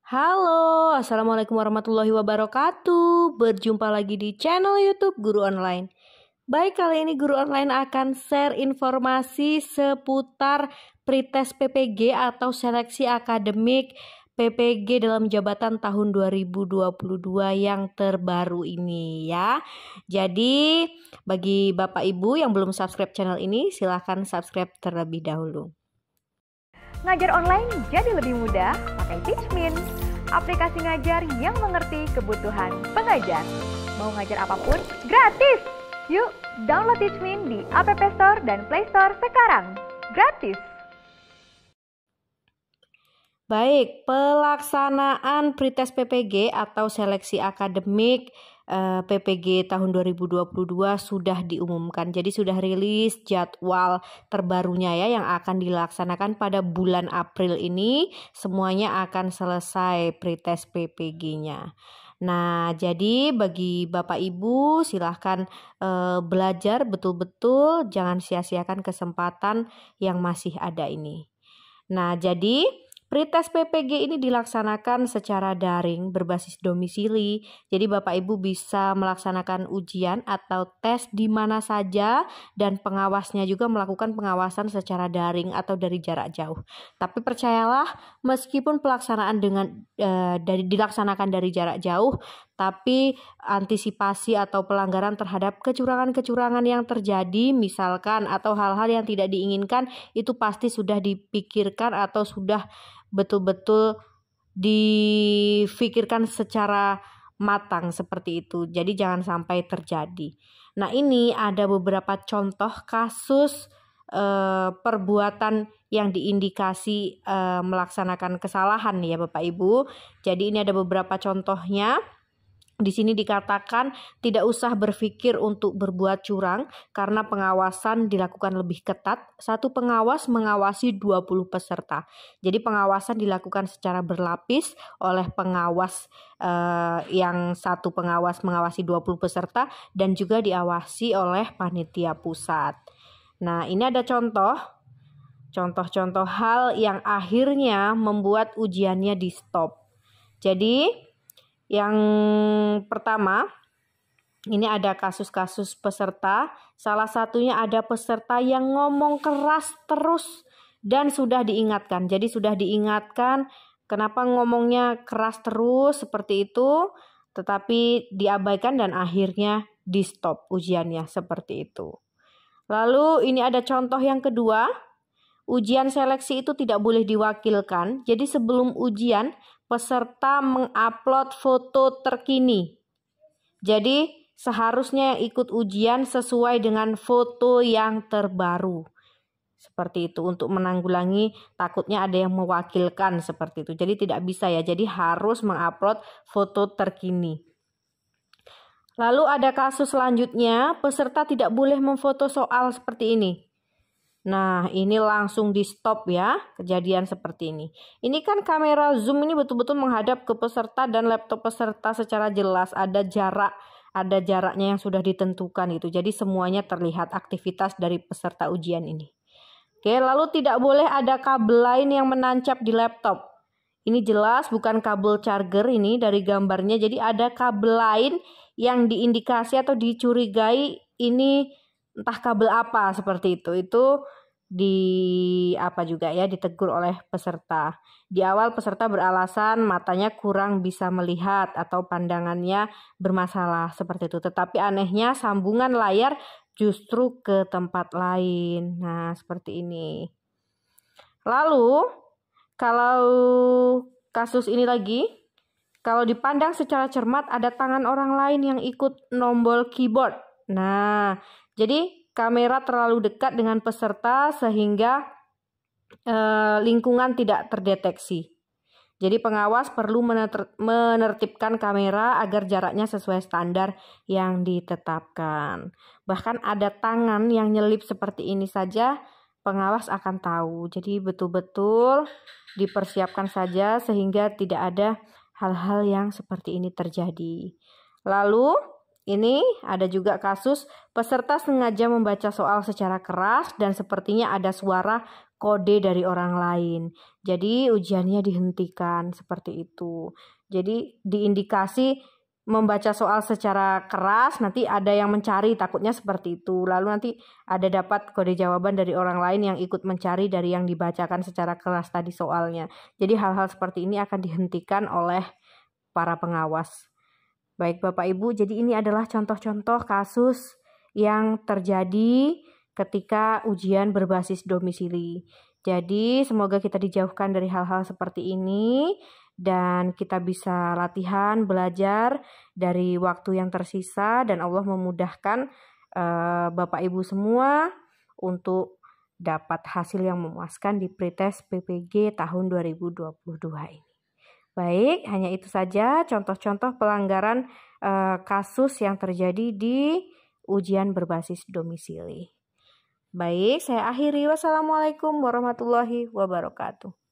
Halo, Assalamualaikum warahmatullahi wabarakatuh. Berjumpa lagi di channel YouTube Guru Online. Baik, kali ini Guru Online akan share informasi seputar pretest PPG atau seleksi akademik PPG dalam jabatan tahun 2022 yang terbaru ini ya. Jadi bagi Bapak Ibu yang belum subscribe channel ini, silahkan subscribe terlebih dahulu. Ngajar online jadi lebih mudah pakai Teachmin, aplikasi ngajar yang mengerti kebutuhan pengajar. Mau ngajar apapun, gratis! Yuk, download Teachmin di App Store dan Play Store sekarang. Gratis! Baik, pelaksanaan pretest PPG atau seleksi akademik PPG tahun 2022 sudah diumumkan. Jadi sudah rilis jadwal terbarunya ya yang akan dilaksanakan pada bulan April ini. Semuanya akan selesai pretest PPG-nya. Nah, jadi bagi Bapak Ibu silahkan belajar betul-betul, jangan sia-siakan kesempatan yang masih ada ini. Nah, jadi pretest PPG ini dilaksanakan secara daring berbasis domisili. Jadi Bapak Ibu bisa melaksanakan ujian atau tes di mana saja dan pengawasnya juga melakukan pengawasan secara daring atau dari jarak jauh. Tapi percayalah, meskipun pelaksanaan dilaksanakan dari jarak jauh, tapi antisipasi atau pelanggaran terhadap kecurangan-kecurangan yang terjadi misalkan atau hal-hal yang tidak diinginkan itu pasti sudah dipikirkan atau sudah betul-betul difikirkan secara matang seperti itu. Jadi jangan sampai terjadi. Nah, ini ada beberapa contoh kasus perbuatan yang diindikasi melaksanakan kesalahan ya Bapak Ibu. Jadi ini ada beberapa contohnya. Di sini dikatakan tidak usah berpikir untuk berbuat curang karena pengawasan dilakukan lebih ketat. Satu pengawas mengawasi 20 peserta. Jadi pengawasan dilakukan secara berlapis oleh pengawas yang satu pengawas mengawasi 20 peserta dan juga diawasi oleh panitia pusat. Nah, ini ada contoh-contoh hal yang akhirnya membuat ujiannya di stop. Jadi yang pertama, ini ada kasus-kasus peserta. Salah satunya ada peserta yang ngomong keras terus dan sudah diingatkan. Jadi sudah diingatkan kenapa ngomongnya keras terus seperti itu, tetapi diabaikan dan akhirnya di stop ujiannya seperti itu. Lalu ini ada contoh yang kedua. Ujian seleksi itu tidak boleh diwakilkan. Jadi sebelum ujian, peserta mengupload foto terkini. Jadi seharusnya ikut ujian sesuai dengan foto yang terbaru. Seperti itu untuk menanggulangi takutnya ada yang mewakilkan seperti itu. Jadi tidak bisa ya. Jadi harus mengupload foto terkini. Lalu ada kasus selanjutnya, peserta tidak boleh memfoto soal seperti ini. Nah, ini langsung di stop ya, kejadian seperti ini. Ini kan kamera zoom ini betul-betul menghadap ke peserta dan laptop peserta secara jelas. Ada jaraknya yang sudah ditentukan itu. Jadi semuanya terlihat aktivitas dari peserta ujian ini. Oke, lalu tidak boleh ada kabel lain yang menancap di laptop. Ini jelas bukan kabel charger ini dari gambarnya. Jadi ada kabel lain yang diindikasi atau dicurigai ini entah kabel apa seperti itu. Itu ditegur oleh peserta. Di awal peserta beralasan matanya kurang bisa melihat atau pandangannya bermasalah seperti itu. Tetapi anehnya sambungan layar justru ke tempat lain. Nah, seperti ini. Lalu kalau kasus ini lagi, kalau dipandang secara cermat ada tangan orang lain yang ikut nombol keyboard. Nah, jadi kamera terlalu dekat dengan peserta sehingga lingkungan tidak terdeteksi. Jadi pengawas perlu menertibkan kamera agar jaraknya sesuai standar yang ditetapkan. Bahkan ada tangan yang nyelip seperti ini saja, pengawas akan tahu. Jadi betul-betul dipersiapkan saja sehingga tidak ada hal-hal yang seperti ini terjadi. Lalu ini ada juga kasus peserta sengaja membaca soal secara keras dan sepertinya ada suara kode dari orang lain. Jadi ujiannya dihentikan seperti itu. Jadi diindikasi membaca soal secara keras, nanti ada yang mencari, takutnya seperti itu. Lalu nanti ada dapat kode jawaban dari orang lain yang ikut mencari dari yang dibacakan secara keras tadi soalnya. Jadi hal-hal seperti ini akan dihentikan oleh para pengawas. Baik Bapak Ibu, jadi ini adalah contoh-contoh kasus yang terjadi ketika ujian berbasis domisili. Jadi semoga kita dijauhkan dari hal-hal seperti ini dan kita bisa latihan, belajar dari waktu yang tersisa dan Allah memudahkan Bapak Ibu semua untuk dapat hasil yang memuaskan di pretest PPG tahun 2022 ini. Baik, hanya itu saja contoh-contoh pelanggaran kasus yang terjadi di ujian berbasis domisili. Baik, saya akhiri. Wassalamualaikum warahmatullahi wabarakatuh.